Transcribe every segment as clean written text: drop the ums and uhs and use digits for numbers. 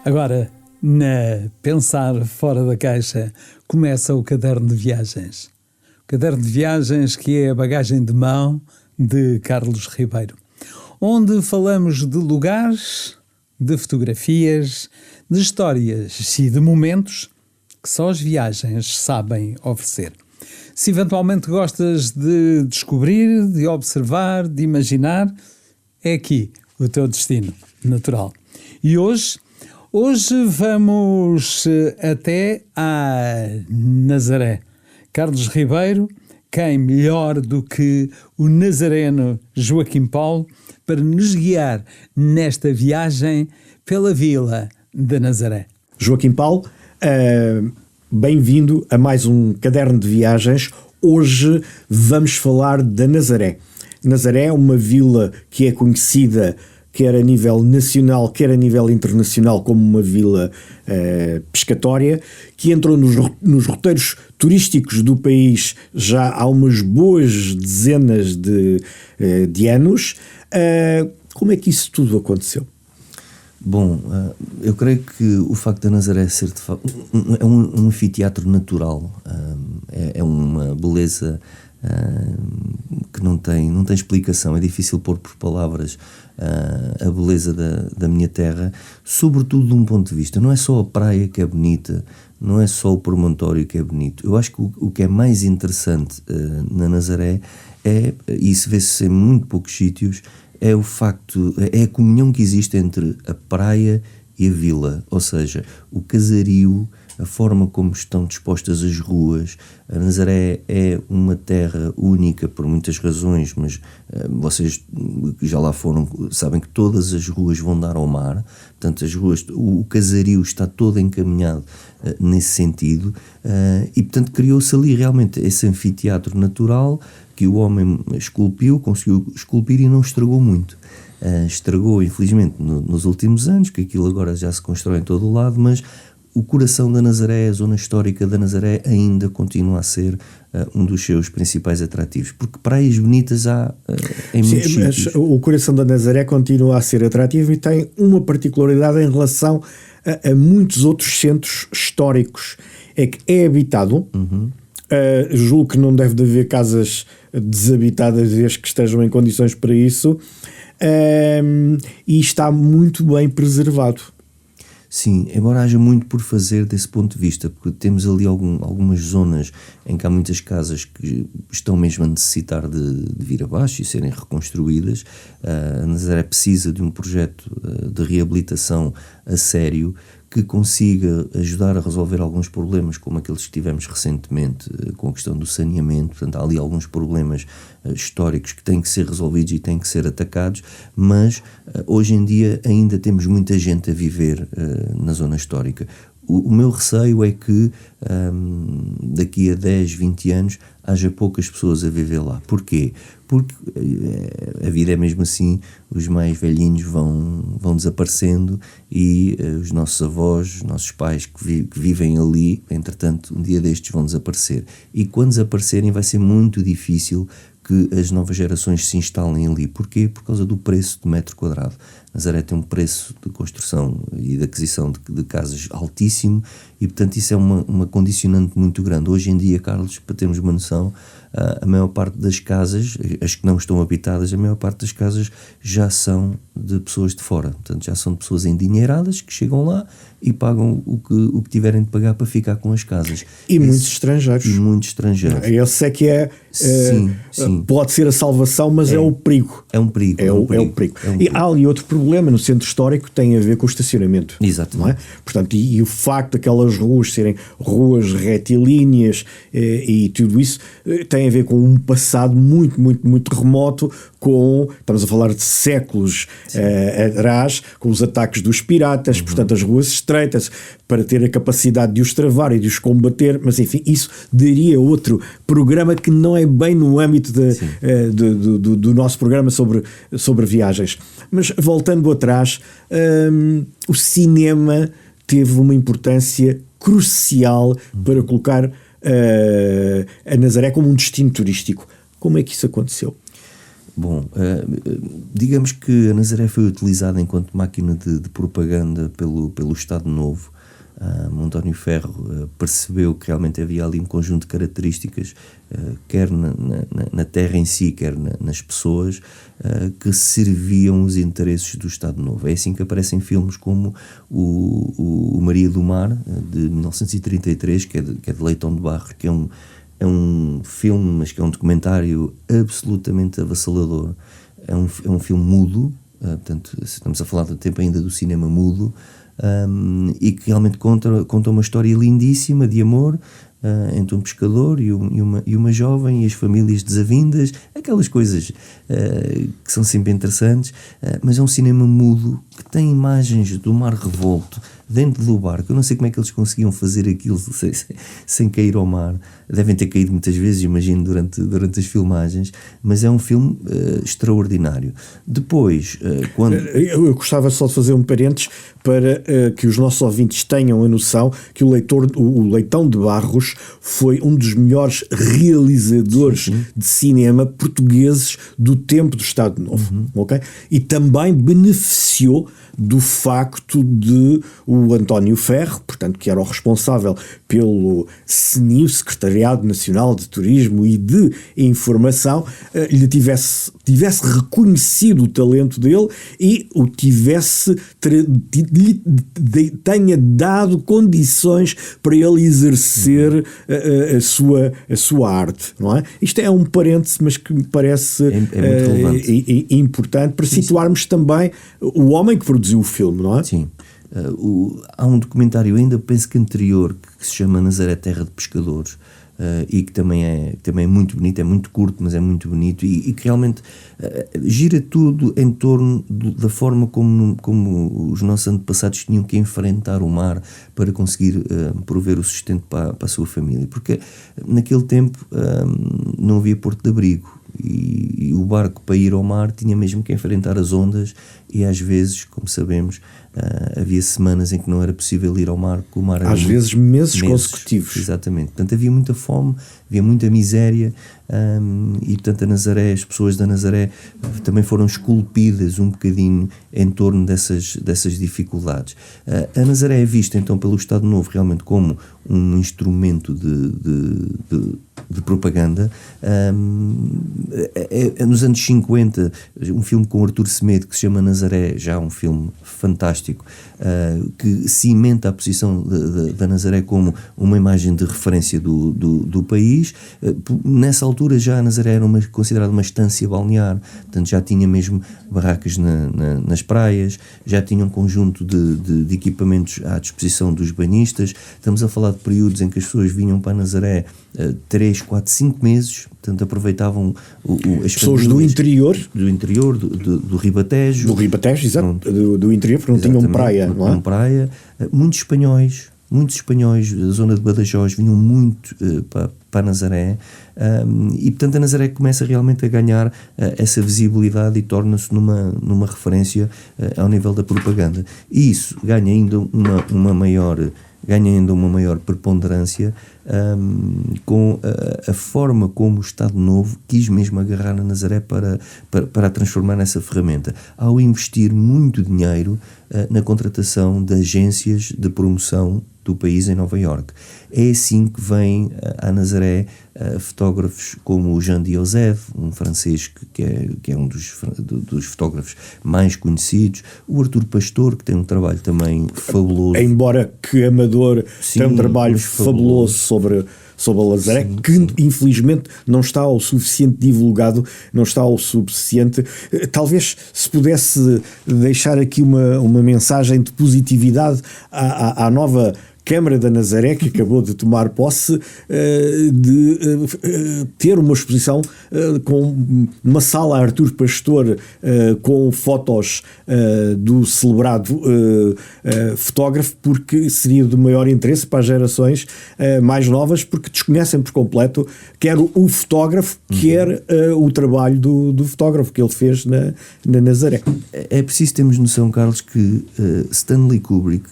Agora, na Pensar Fora da Caixa, começa o Caderno de Viagens. O Caderno de Viagens, que é a bagagem de mão de Carlos Ribeiro, onde falamos de lugares, de fotografias, de histórias e de momentos que só as viagens sabem oferecer. Se eventualmente gostas de descobrir, de observar, de imaginar, é aqui o teu destino natural. E hoje vamos até a Nazaré. Carlos Ribeiro, quem melhor do que o nazareno Joaquim Paulo para nos guiar nesta viagem pela vila de Nazaré. Joaquim Paulo, bem-vindo a mais um Caderno de Viagens. Hoje vamos falar da Nazaré. Nazaré é uma vila que é conhecida quer a nível nacional, quer a nível internacional, como uma vila pescatória, que entrou nos roteiros turísticos do país já há umas boas dezenas de anos. Como é que isso tudo aconteceu? Bom, eu creio que o facto da Nazaré ser de facto um anfiteatro natural, é uma beleza que não tem explicação. É difícil pôr por palavras a beleza da minha terra, sobretudo de um ponto de vista. Não é só a praia que é bonita, não é só o promontório que é bonito. Eu acho que o que é mais interessante na Nazaré e isso vê-se em muito poucos sítios, é o facto, é a comunhão que existe entre a praia e a vila, ou seja, o casario, a forma como estão dispostas as ruas. A Nazaré é uma terra única por muitas razões, mas vocês que já lá foram sabem que todas as ruas vão dar ao mar, portanto as ruas, o casario está todo encaminhado nesse sentido, e portanto criou-se ali realmente esse anfiteatro natural que o homem conseguiu esculpir e não estragou muito. Estragou infelizmente nos últimos anos, que aquilo agora já se constrói em todo o lado, mas o coração da Nazaré, a zona histórica da Nazaré, ainda continua a ser um dos seus principais atrativos, porque praias bonitas há em muitos sítios. O coração da Nazaré continua a ser atrativo e tem uma particularidade em relação a muitos outros centros históricos, é que é habitado. Julgo que não deve haver casas desabitadas desde que estejam em condições para isso, e está muito bem preservado. Sim, embora haja muito por fazer desse ponto de vista, porque temos ali algumas zonas em que há muitas casas que estão mesmo a necessitar de vir abaixo e serem reconstruídas. A Nazaré precisa de um projeto de reabilitação a sério que consiga ajudar a resolver alguns problemas, como aqueles que tivemos recentemente com a questão do saneamento. Portanto, há ali alguns problemas históricos que têm que ser resolvidos e têm que ser atacados, mas hoje em dia ainda temos muita gente a viver na zona histórica. O meu receio é que daqui a 10, 20 anos haja poucas pessoas a viver lá. Porquê? Porque a vida é mesmo assim, os mais velhinhos vão desaparecendo e os nossos avós, os nossos pais que vivem ali, entretanto, um dia destes vão desaparecer. E quando desaparecerem vai ser muito difícil que as novas gerações se instalem ali. Porquê? Por causa do preço do metro quadrado. Nazaré tem um preço de construção e de aquisição de casas altíssimo e, portanto, isso é uma condicionante muito grande. Hoje em dia, Carlos, para termos uma noção, a maior parte das casas, as que não estão habitadas, a maior parte das casas já são de pessoas de fora. Portanto, já são de pessoas endinheiradas que chegam lá e pagam o que tiverem de pagar para ficar com as casas. E muitos estrangeiros. Esse é que é... Sim. Pode ser a salvação, mas é o perigo. É um perigo. É um perigo. E há ali outro problema no centro histórico que tem a ver com o estacionamento. Exatamente. Não é? Portanto, e o facto daquelas ruas serem ruas retilíneas e tudo isso tem a ver com um passado muito, muito, muito remoto, estamos a falar de séculos atrás, com os ataques dos piratas, portanto as ruas estreitas, para ter a capacidade de os travar e de os combater, mas enfim, isso daria outro programa que não é bem no âmbito do nosso programa sobre viagens. Mas voltando atrás, o cinema teve uma importância crucial para colocar a Nazaré como um destino turístico. Como é que isso aconteceu? Bom, digamos que a Nazaré foi utilizada enquanto máquina de propaganda pelo Estado Novo. António Ferro percebeu que realmente havia ali um conjunto de características, quer na terra em si, quer nas pessoas, que serviam os interesses do Estado Novo. É assim que aparecem filmes como o Maria do Mar, de 1933, que é de Leitão de Barros, que é um filme, mas que é um documentário absolutamente avassalador. É um filme mudo, portanto, estamos a falar do tempo ainda do cinema mudo, e que realmente conta uma história lindíssima de amor entre um pescador e uma jovem, e as famílias desavindas, aquelas coisas que são sempre interessantes, mas é um cinema mudo que tem imagens do mar revolto dentro do barco. Eu não sei como é que eles conseguiam fazer aquilo sem cair ao mar. Devem ter caído muitas vezes, imagino, durante as filmagens, mas é um filme extraordinário. Depois, quando... Eu gostava só de fazer um parênteses para que os nossos ouvintes tenham a noção que o Leitão de Barros foi um dos melhores realizadores de cinema portugueses do tempo do Estado Novo, ok? E também beneficiou do facto de o António Ferro, portanto, que era o responsável pelo CNIO, Secretariado Nacional de Turismo e de Informação, lhe tivesse reconhecido o talento dele e o tenha dado condições para ele exercer a sua arte, não é? Isto é um parêntese, mas que me parece importante para situarmos também o homem que produziu o filme, não é? Sim. Há um documentário ainda, penso que anterior, que se chama Nazaré, Terra de Pescadores, e que também é muito bonito, é muito curto, mas é muito bonito, e que realmente gira tudo em torno da forma como os nossos antepassados tinham que enfrentar o mar para conseguir prover o sustento para a sua família, porque naquele tempo não havia porto de abrigo, e o barco, para ir ao mar, tinha mesmo que enfrentar as ondas, e às vezes, como sabemos, havia semanas em que não era possível ir ao mar, porque o mar era às vezes meses consecutivos. Exatamente. Portanto, havia muita fome, havia muita miséria, e portanto as pessoas da Nazaré também foram esculpidas um bocadinho em torno dessas dificuldades. A Nazaré é vista então pelo Estado Novo realmente como um instrumento de propaganda. Nos anos 50, um filme com Artur Semedo que se chama Nazaré, já um filme fantástico, que cimenta a posição da Nazaré como uma imagem de referência do país. Nessa altura já a Nazaré era considerada uma estância balnear, portanto já tinha mesmo barracas nas praias, já tinha um conjunto de equipamentos à disposição dos banhistas. Estamos a falar de períodos em que as pessoas vinham para a Nazaré 3, 4, 5 meses, portanto aproveitavam as pessoas do interior, do Ribatejo. Do Ribatejo, exato, do interior, porque não tinham praia, não é? Não praia. Muitos espanhóis da zona de Badajoz vinham muito para Nazaré, e portanto a Nazaré começa realmente a ganhar essa visibilidade e torna-se numa referência ao nível da propaganda, e isso ganha ainda uma maior preponderância com a forma como o Estado Novo quis mesmo agarrar a Nazaré para a transformar nessa ferramenta, ao investir muito dinheiro na contratação de agências de promoção do país em Nova Iorque. É assim que vem à Nazaré fotógrafos como o Jean Diozève, um francês que é um dos fotógrafos mais conhecidos, o Artur Pastor, que tem um trabalho também fabuloso. Embora que amador, tem um trabalho fabuloso sobre a Nazaré, que infelizmente não está o suficiente divulgado, não está o suficiente. Talvez se pudesse deixar aqui uma mensagem de positividade à nova Câmara da Nazaré, que acabou de tomar posse, de ter uma exposição com uma sala Artur Pastor, com fotos do celebrado fotógrafo, porque seria de maior interesse para as gerações mais novas, porque desconhecem por completo quer o fotógrafo, quer o trabalho do fotógrafo que ele fez na Nazaré. É preciso termos noção, Carlos, que Stanley Kubrick,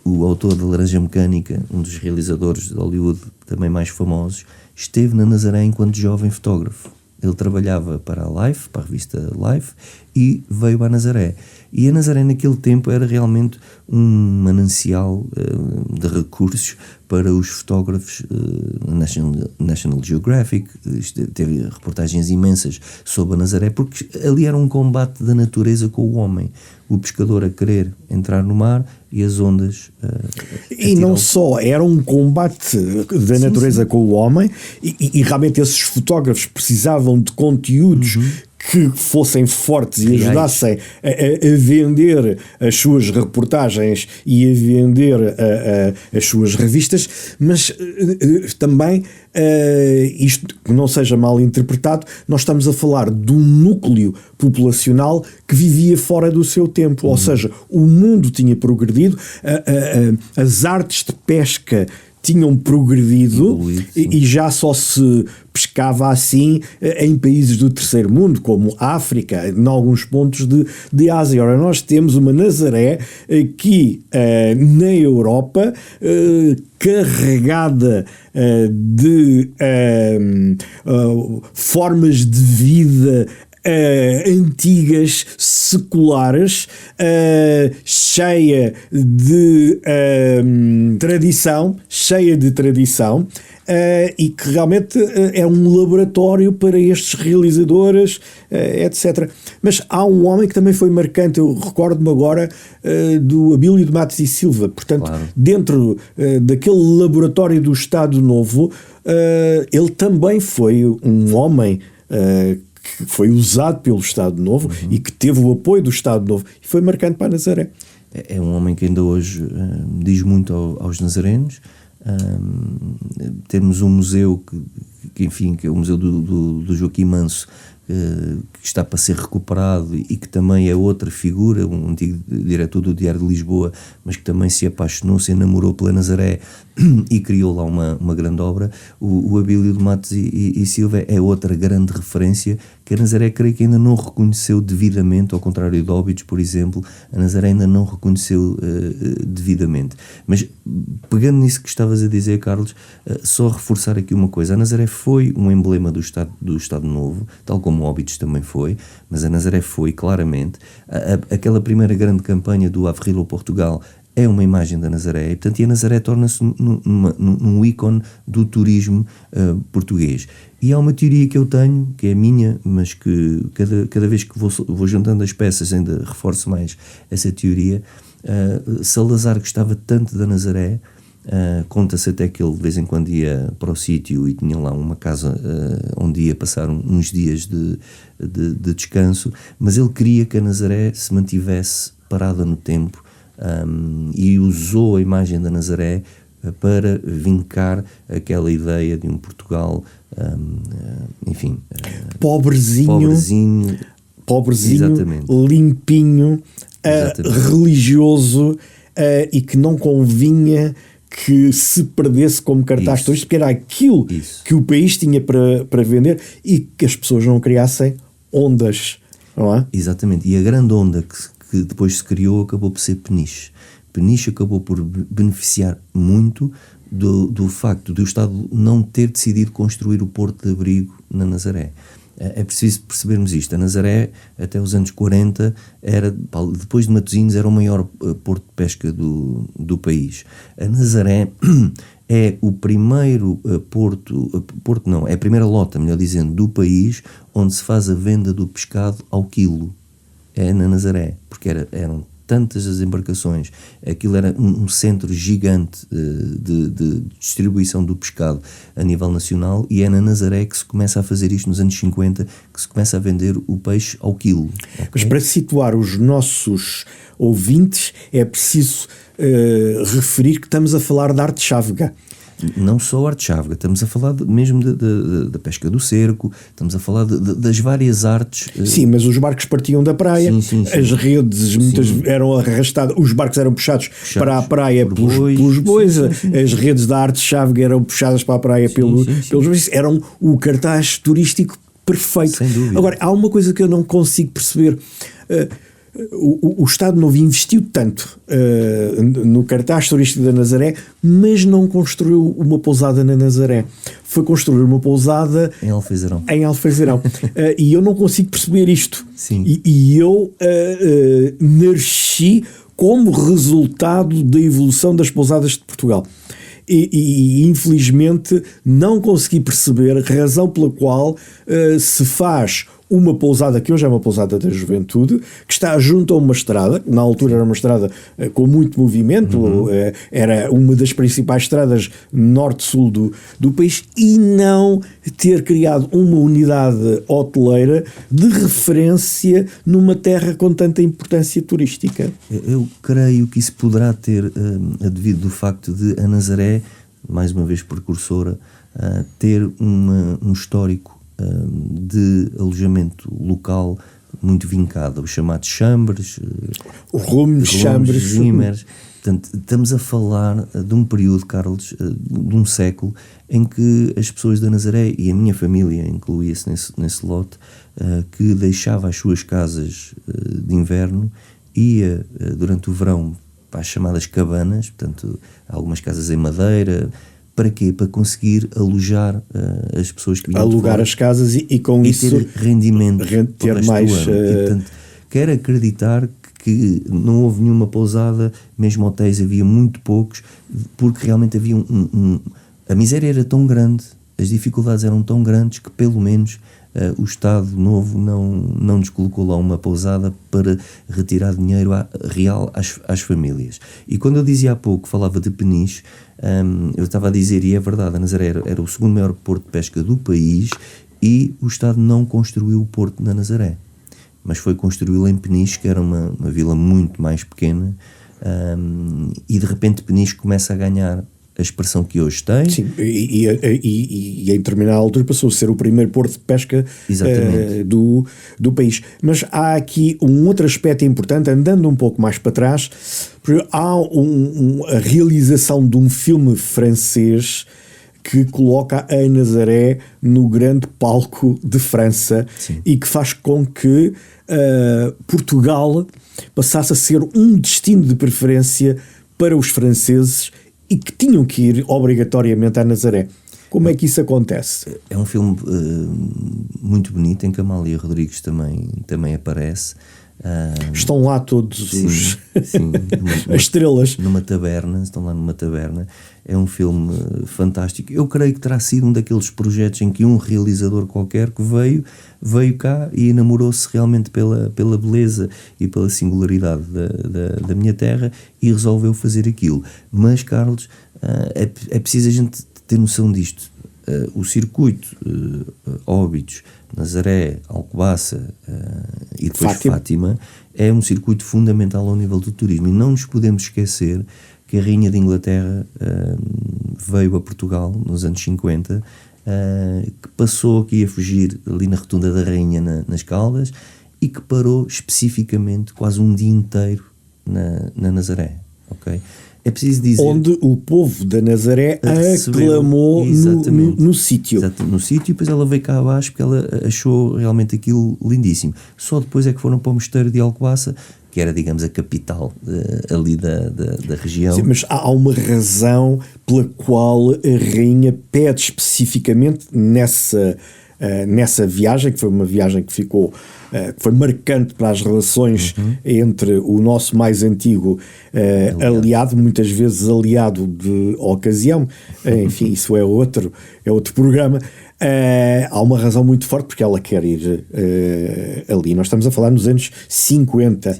o autor da Laranja Mecânica, um dos realizadores de Hollywood também mais famosos, esteve na Nazaré enquanto jovem fotógrafo. Ele trabalhava para a Life, para a revista Life, e veio à Nazaré. E a Nazaré naquele tempo era realmente um manancial de recursos para os fotógrafos. National Geographic teve reportagens imensas sobre a Nazaré, porque ali era um combate da natureza com o homem. O pescador a querer entrar no mar e as ondas e não só, era um combate da natureza com o homem, e realmente esses fotógrafos precisavam de conteúdos que fossem fortes e ajudassem a vender as suas reportagens e a vender as suas revistas, mas também, isto que não seja mal interpretado, nós estamos a falar de um núcleo populacional que vivia fora do seu tempo, ou seja, o mundo tinha progredido, as artes de pesca tinham progredido e já só se pescava assim em países do terceiro mundo, como África, em alguns pontos de Ásia. Ora, nós temos uma Nazaré aqui na Europa, carregada de formas de vida antigas, seculares, cheia de tradição, e que realmente é um laboratório para estes realizadores, etc. Mas há um homem que também foi marcante, eu recordo-me agora do Abílio de Matos e Silva, portanto, claro, dentro daquele laboratório do Estado Novo, ele também foi um homem que foi usado pelo Estado Novo e que teve o apoio do Estado Novo e foi marcante para a Nazaré. É um homem que ainda hoje diz muito aos nazarenos. Temos um museu que é o museu do Joaquim Manso, que está para ser recuperado e que também é outra figura, um antigo diretor do Diário de Lisboa, mas que também se apaixonou, se enamorou pela Nazaré e criou lá uma grande obra. O Abílio de Matos e Silva é outra grande referência que a Nazaré, creio que ainda não reconheceu devidamente, ao contrário de Óbidos, por exemplo, a Nazaré ainda não reconheceu devidamente. Mas pegando nisso que estavas a dizer, Carlos, só reforçar aqui uma coisa: a Nazaré foi um emblema do Estado Novo, tal como Óbidos também foi, mas a Nazaré foi claramente aquela primeira grande campanha do Avril ao Portugal. É uma imagem da Nazaré, e portanto a Nazaré torna-se num ícone do turismo português. E há uma teoria que eu tenho, que é a minha, mas que cada vez que vou juntando as peças ainda reforço mais essa teoria. Salazar gostava tanto da Nazaré, conta-se até que ele de vez em quando ia para o sítio e tinha lá uma casa onde ia passar uns dias de descanso, mas ele queria que a Nazaré se mantivesse parada no tempo. E usou a imagem da Nazaré para vincar aquela ideia de um Portugal, enfim, pobrezinho, exatamente, limpinho, religioso, e que não convinha que se perdesse como cartaz turístico, porque era aquilo que o país tinha para vender e que as pessoas não criassem ondas, não é? Exatamente, e a grande onda que depois se criou acabou por ser Peniche. Peniche acabou por beneficiar muito do facto de o Estado não ter decidido construir o porto de abrigo na Nazaré. É preciso percebermos isto. A Nazaré, até os anos 40, depois de Matosinhos, era o maior porto de pesca do país. A Nazaré é o primeiro é a primeira lota, melhor dizendo, do país onde se faz a venda do pescado ao quilo. É na Nazaré, porque eram tantas as embarcações, aquilo era um centro gigante de distribuição do pescado a nível nacional, e é na Nazaré que se começa a fazer isto nos anos 50, que se começa a vender o peixe ao quilo. Okay? Mas para situar os nossos ouvintes é preciso referir que estamos a falar da arte chávega. Não só a arte chávega, estamos a falar mesmo da pesca do cerco, estamos a falar das várias artes. Sim, mas os barcos partiam da praia, sim. As redes muitas eram arrastadas, os barcos eram puxados para a praia pelos bois, as redes da arte chávega eram puxadas para a praia pelos bois, eram o cartaz turístico perfeito. Sem dúvida. Agora, há uma coisa que eu não consigo perceber. o Estado Novo investiu tanto no cartaz turístico da Nazaré, mas não construiu uma pousada na Nazaré. Foi construir uma pousada em Alfeizarão. E eu não consigo perceber isto. Sim. E eu nasci como resultado da evolução das pousadas de Portugal. E infelizmente não consegui perceber a razão pela qual se faz uma pousada, que hoje é uma pousada da juventude, que está junto a uma estrada, na altura era uma estrada com muito movimento, era uma das principais estradas norte-sul do país, e não ter criado uma unidade hoteleira de referência numa terra com tanta importância turística. Eu creio que isso poderá ter advido do facto de a Nazaré, mais uma vez precursora, ter um histórico de alojamento local muito vincado aos chamados chambres, Rumes, chambres, zimers. Portanto, estamos a falar de um período, Carlos, de um século em que as pessoas da Nazaré, e a minha família incluía-se nesse lote, que deixava as suas casas de inverno, ia durante o verão para as chamadas cabanas, portanto algumas casas em madeira. Para quê? Para conseguir alojar as pessoas que vinham alugar as casas e com isso ter rendimento, ter mais. E, portanto, quero acreditar que não houve nenhuma pousada, mesmo hotéis havia muito poucos, porque realmente havia a miséria era tão grande, as dificuldades eram tão grandes que pelo menos o Estado Novo não nos colocou lá uma pousada para retirar dinheiro real às famílias. E quando eu dizia há pouco, falava de Peniche, eu estava a dizer, e é verdade, a Nazaré era o segundo maior porto de pesca do país e o Estado não construiu o porto na Nazaré, mas foi construí-lo em Peniche, que era uma vila muito mais pequena, e de repente Peniche começa a ganhar a expressão que hoje tem. Sim, e em determinada altura passou a ser o primeiro porto de pesca do país. Mas há aqui um outro aspecto importante, andando um pouco mais para trás, porque há a realização de um filme francês que coloca a Nazaré no grande palco de França. Sim. E que faz com que Portugal passasse a ser um destino de preferência para os franceses e que tinham que ir obrigatoriamente à Nazaré. Como é que isso acontece? É um filme muito bonito, em que a Amália Rodrigues também aparece. Estão lá todos sim, as estrelas. Estão lá numa taberna. É um filme fantástico. Eu creio que terá sido um daqueles projetos em que um realizador qualquer que veio cá e enamorou-se realmente pela beleza e pela singularidade da minha terra e resolveu fazer aquilo. Mas, Carlos, é preciso a gente ter noção disto. O circuito Óbidos, Nazaré, Alcobaça e depois Fátima é um circuito fundamental ao nível do turismo, e não nos podemos esquecer que a Rainha de Inglaterra veio a Portugal nos anos 50, que passou aqui a fugir ali na Rotunda da Rainha nas Caldas, e que parou especificamente quase um dia inteiro na Nazaré, ok? É preciso dizer... Onde o povo da Nazaré aclamou no sítio. Exato, no sítio, e depois ela veio cá abaixo porque ela achou realmente aquilo lindíssimo. Só depois é que foram para o mosteiro de Alcobaça, que era, digamos, a capital ali da região. Sim, mas há uma razão pela qual a rainha pede especificamente nessa viagem, que foi uma viagem que ficou... que foi marcante para as relações entre o nosso mais antigo aliado, muitas vezes aliado de ocasião, enfim, isso é outro programa. Há uma razão muito forte porque ela quer ir ali. Nós estamos a falar nos anos 50.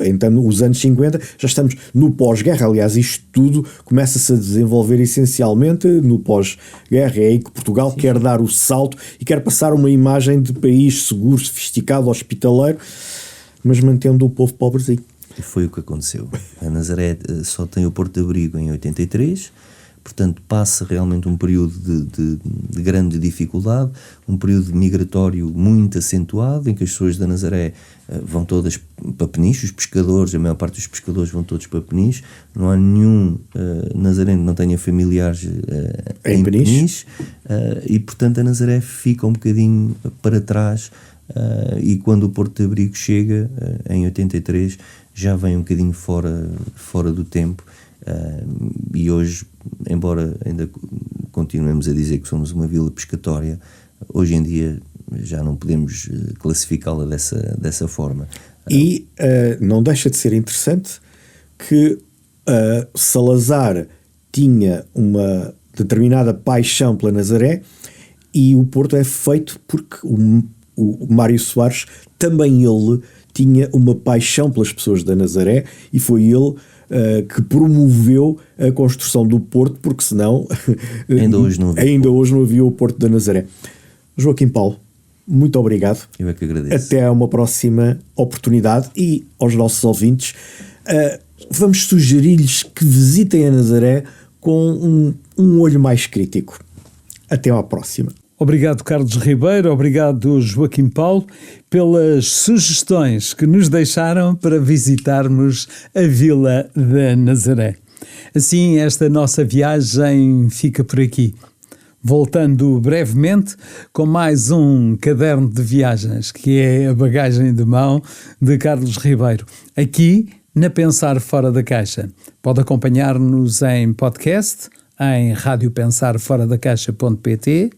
Então, os anos 50 já estamos no pós-guerra. Aliás, isto tudo começa-se a desenvolver essencialmente no pós-guerra. É aí que Portugal quer dar o salto e quer passar uma imagem de país seguro, sofisticado, hospitaleiro, mas mantendo o povo pobrezinho. E foi o que aconteceu. A Nazaré só tem o Porto de Abrigo em 83, portanto passa realmente um período de grande dificuldade, um período migratório muito acentuado, em que as pessoas da Nazaré vão todas para Peniche, os pescadores, a maior parte dos pescadores vão todos para Peniche, não há nenhum nazareno que não tenha familiares em Peniche, e portanto a Nazaré fica um bocadinho para trás, e quando o Porto de Abrigo chega, em 83, já vem um bocadinho fora do tempo, e hoje, embora ainda continuemos a dizer que somos uma vila pescatória, hoje em dia já não podemos classificá-la dessa forma. E não deixa de ser interessante que Salazar tinha uma determinada paixão pela Nazaré, e o Porto é feito porque o Mário Soares, também ele tinha uma paixão pelas pessoas da Nazaré, e foi ele que promoveu a construção do Porto, porque senão ainda hoje não havia o Porto da Nazaré. Joaquim Paulo, muito obrigado. Eu é que agradeço. Até a uma próxima oportunidade, e aos nossos ouvintes vamos sugerir-lhes que visitem a Nazaré com um olho mais crítico. Até à próxima. Obrigado, Carlos Ribeiro, obrigado, Joaquim Paulo, pelas sugestões que nos deixaram para visitarmos a Vila da Nazaré. Assim, esta nossa viagem fica por aqui. Voltando brevemente com mais um caderno de viagens, que é a bagagem de mão de Carlos Ribeiro, aqui na Pensar Fora da Caixa. Pode acompanhar-nos em podcast, em radiopensarforadacaixa.pt,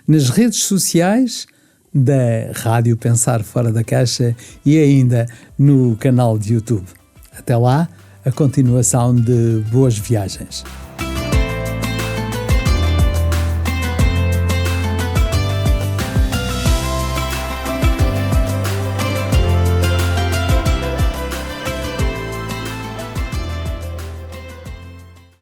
nas redes sociais da Rádio Pensar Fora da Caixa e ainda no canal de YouTube. Até lá, a continuação de boas viagens.